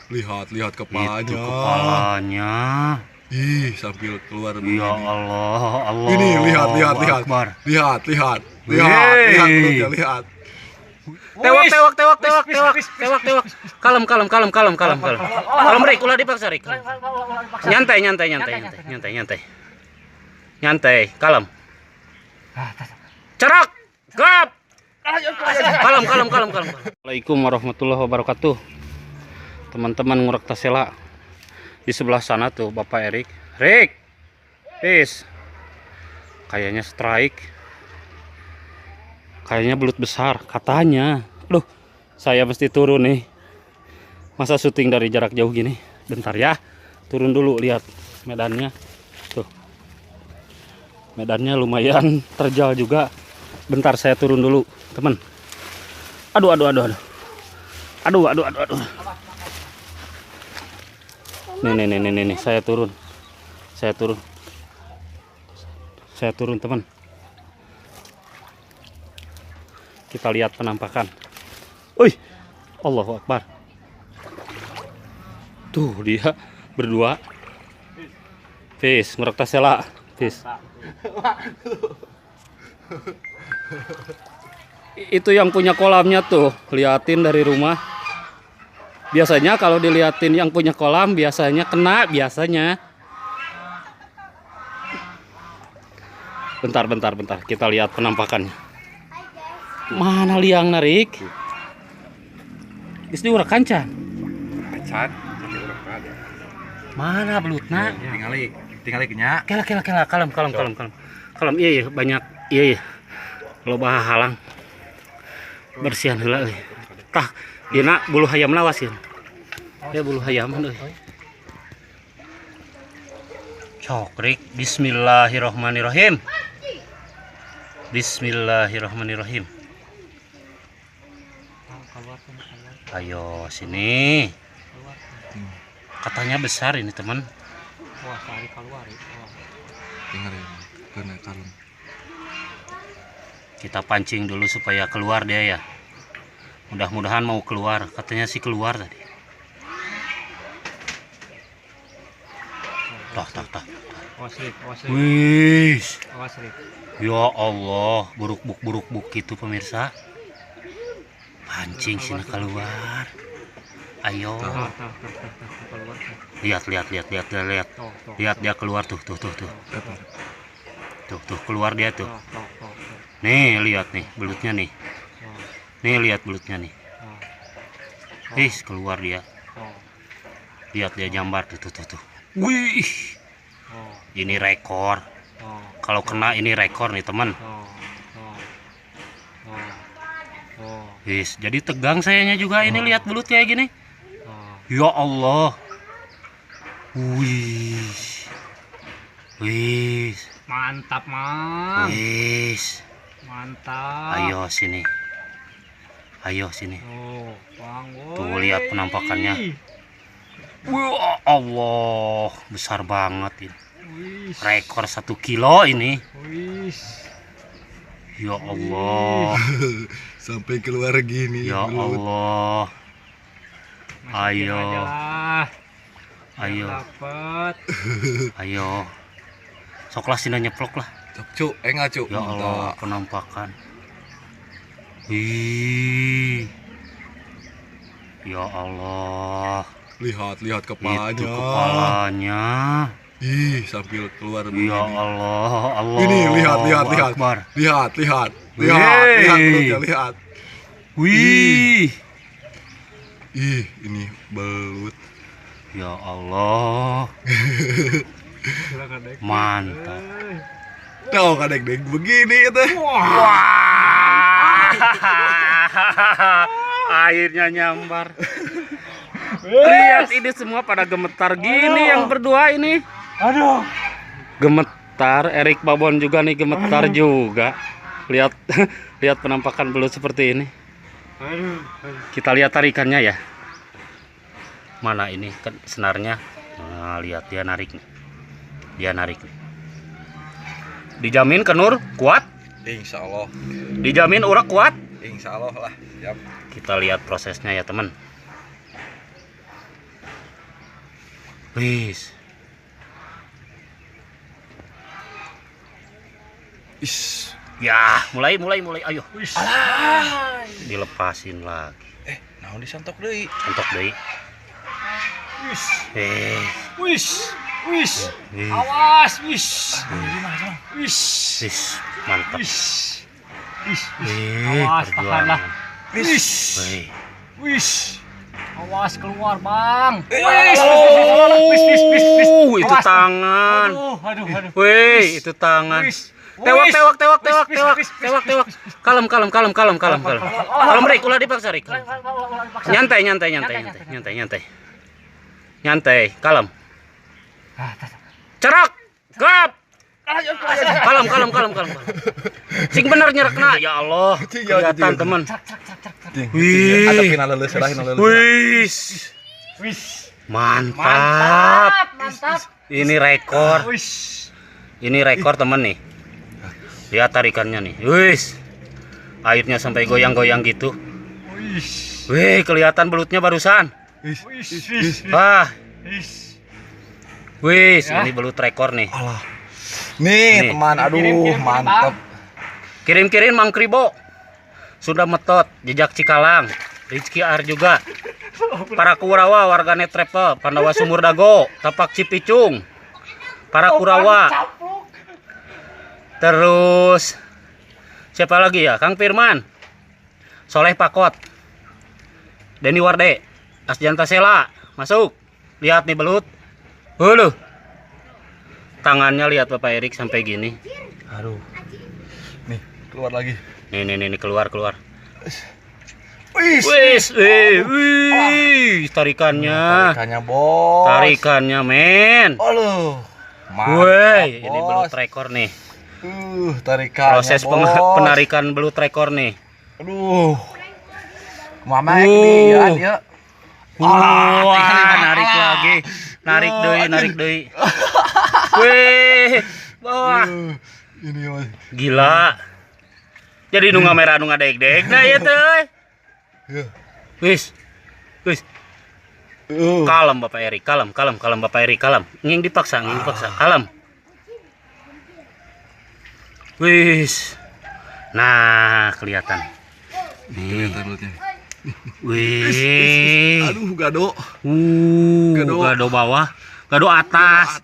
Lihat kepalanya. Itu kepalanya. Ih, sambil keluar begini. Ya Allah, Allah. Ini lihat. Akbar. Lihat Wey. belutnya, lihat. Tewak. Kalem. Rik, ulah dipaksa, Rik. Nyantai. Kalem. Cerak. Gap. Kalem. Assalamualaikum warahmatullahi wabarakatuh. Teman-teman ngurek tasela. Di sebelah sana tuh Bapak Erik. Rik. Peace. Kayaknya strike. Kayaknya belut besar katanya. Aduh, saya mesti turun nih. Masa syuting dari jarak jauh gini? Bentar ya. Turun dulu lihat medannya. Tuh. Medannya lumayan terjal juga. Bentar saya turun dulu, teman. Aduh. Nih, saya turun. Saya turun, teman. Kita lihat penampakan. Wih, Allahu Akbar. Tuh dia berdua. Peace, ngurek tasela. Peace. Itu yang punya kolamnya tuh, liatin dari rumah. Biasanya kalau diliatin yang punya kolam biasanya kena biasanya. Bentar. Kita lihat penampakannya. Mana liang narik? Geus diurek kancan. Acan, ada. Mana belutna? Tinggali nya. Kela. Kalem. Iya, banyak. Iya. Loba halang. Bersihan heula euy. Tah, dina bulu hayam lawas ya. Ya bulu hayam euy. Cokrik, bismillahirrahmanirrahim. Ayo sini. Katanya besar ini, teman. Wah, sari keluar. Tinggalin, kena kalem. Kita pancing dulu supaya keluar dia ya. Mudah-mudahan mau keluar. Katanya sih keluar tadi. Tah. Wih. Ya Allah, buruk-buk gitu pemirsa. Pancing sini keluar. Ayo. Lihat. Lihat dia keluar tuh. Tuh keluar dia tuh. Nih, lihat nih belutnya nih. Nih, lihat belutnya nih. Keluar dia. Lihat dia jambar tuh. Wih. Ini rekor. Kalau kena ini rekor nih, teman. Jadi tegang sayanya juga ini lihat belut kayak gini. Ya Allah. Wih. Mantap, Mang. Mantap. Ayo sini. Tuh lihat penampakannya. Wah, Allah, besar banget ini. Rekor 1 kilo ini. Ya Allah. Sampai keluar gini. Ya Allah. Ayo. Soklah sini nyeplok lah. Cuk, enggak cuk. Ya Allah, penampakan. Wih. Ya Allah. Lihat kepalanya. Itu kepalanya. Ih, sambil keluar begini. Ya Allah, Allah. Ini lihat. Akbar. Lihat Wey. belutnya, lihat. Wih. Ih, ini belut. Ya Allah. Mantap. Tuh kadek-dek begini teh. Wah. Airnya nyambar. Lihat ini semua pada gemetar gini. Yang berdua ini. Aduh. Gemetar. Erik Babon juga nih gemetar juga. Lihat penampakan belut seperti ini. Kita lihat tarikannya ya. Mana ini kan senarnya. Nah, lihat dia narik nih. Dijamin kenur kuat? Insya Allah. Dijamin urak kuat? Insya Allah lah. Siap. Kita lihat prosesnya ya teman. Wis. Is. Ya, mulai. Ayo. Alah. Dilepasin lagi. Naon disantok deui? Santok deui. Wis. Wis. Wis. Awas, wis. Wis. Wis, mantap. Wis. Wis. Wih, Awas, tahanlah. perjuangan. Wis. Wih. Wis. Awas keluar, Bang. Itu tangan. Aduh. Wih, itu tangan. Wis. Tewak. Wis. Kalem. Kalem, Rik, ulah dipaksa, Rik. Nyantai. Kalem. Cerak. Gap. Kalem. Sing bener nyerekna. Ya Allah. Kelihatan, teman. Wih. Adepin aleuleus, serahin aleuleus. Wis. Mantap. Ini rekor. Ini rekor, teman nih. Lihat tarikannya nih. Wis. Airnya sampai goyang-goyang gitu. Wih, kelihatan belutnya barusan. Wah. Wis, ini belut rekor nih. Alah. Nih, teman, aduh, mantep. Kirim-kirim Mang Kribo. Sudah metot, jejak Cikalang. Rizky Ar juga. Para Kurawa, warganet travel, Pandawa Sumur Dago, Tapak Cipicung. Para Kurawa. Terus siapa lagi ya? Kang Firman, Soleh Pakot, Denny Warde, Asjanta Sela, masuk. Lihat nih belut. Tangannya lihat Bapak Erik sampai gini. Aduh. Nih, keluar lagi. Nih keluar. Wis. Tarikannya. Tarikannya, Bos. Tarikannya, men. Aduh. Woi, ini belut rekor nih. Tarikannya, Proses Bos. penarikan belut rekor nih. Aduh. Mama ini ya. Wah, narik lagi. Narik deui. Wih. Wah. Ini Mas. Gila. Jadi nu ngamera nu ngadeg-deg nah ieu teh. Wis. Kalem Bapak Erik, kalem Bapak Erik, kalem. Nging dipaksa. Kalem. Wis. Nah, kelihatan. Nih. Wih. Aduh, gado. Gado bawah, gado atas.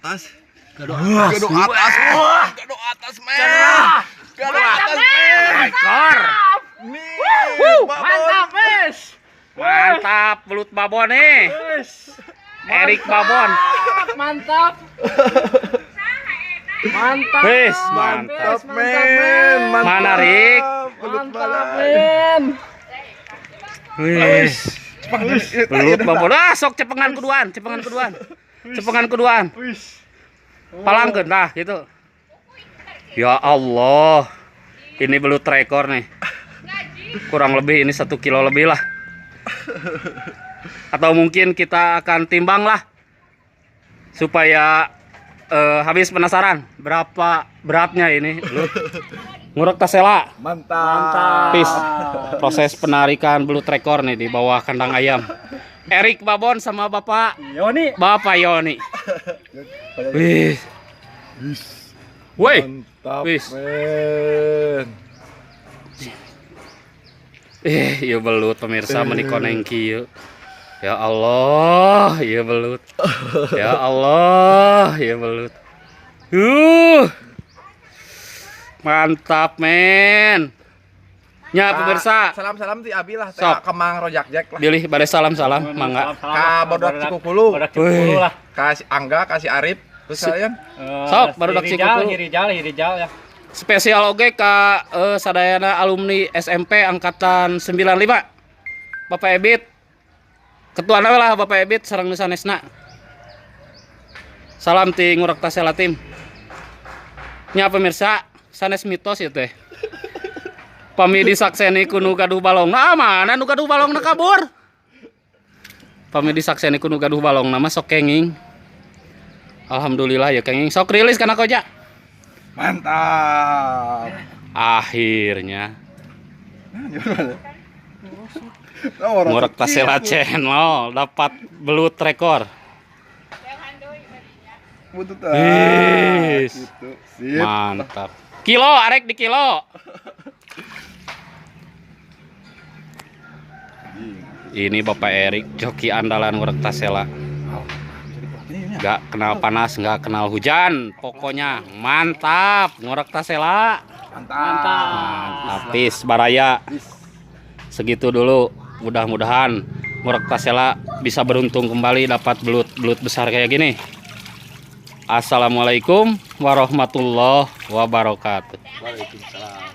Gado atas, men. Gado atas, men. Rekor. Mantap, wis. Mantap, belut babon nih. Erik babon. Mantap. Wis, mantap. Men. Mana, Rik? Mantap, men. Wis. Belut babon. Sok cepengan keduaan. Palangkeun tah gitu. Ya Allah. Ini belut rekor nih. Kurang lebih ini 1 kilo lebih lah. Atau mungkin kita akan timbang lah. Supaya habis penasaran berapa beratnya ini belut ngurek tasela. Mantap. Pis. Proses penarikan belut rekor nih di bawah kandang ayam. Erik Babon sama Bapak Yoni. Wih. Woi. Mantap, Wis. men. Ieu belut pemirsa menikoneng kieu. Ya Allah, ieu belut. Ya Allah, ieu belut. Mantap, men. Nya pemirsa. Salam ti abi lah, Sok. Kemang Rojak Jack lah. Bilih bade salam-salam, mangga. Ka Bodak Cikukulu. Wih. lah. Kasih Angga, kasih Arif. Terus kalian? Sok, baru dak Cikukulu. Hirijal ya. Spesial oge ka sadayana alumni SMP angkatan 95. Bapak Ebit. Ketuana lah Bapak Ebit sareng nu sanesna. Salam ti ngurek tasela tim. Nya pemirsa, sanes mitos ieu teh. Pami disakseni ku nu gaduh balongna, mana nu gaduh balongna kabur. Pami disakseni ku nu gaduh balongna mah sok kenging. Alhamdulillah ya kenging. Sok rilis kana koja. Mantap. Akhirnya Ngurek Tasela Channel dapat belut rekor. buntut. Wis. Gitu. Sip. Mantap. Kilo, arek di kilo. Ini Bapak Erik, joki andalan ngorek tasela. Gak kenal panas, gak kenal hujan. Pokoknya mantap, ngorek tasela. Mantap, pis baraya. Segitu dulu. Mudah-mudahan ngorek tasela bisa beruntung kembali dapat belut besar kayak gini. Assalamualaikum warahmatullahi wabarakatuh. Waalaikumsalam.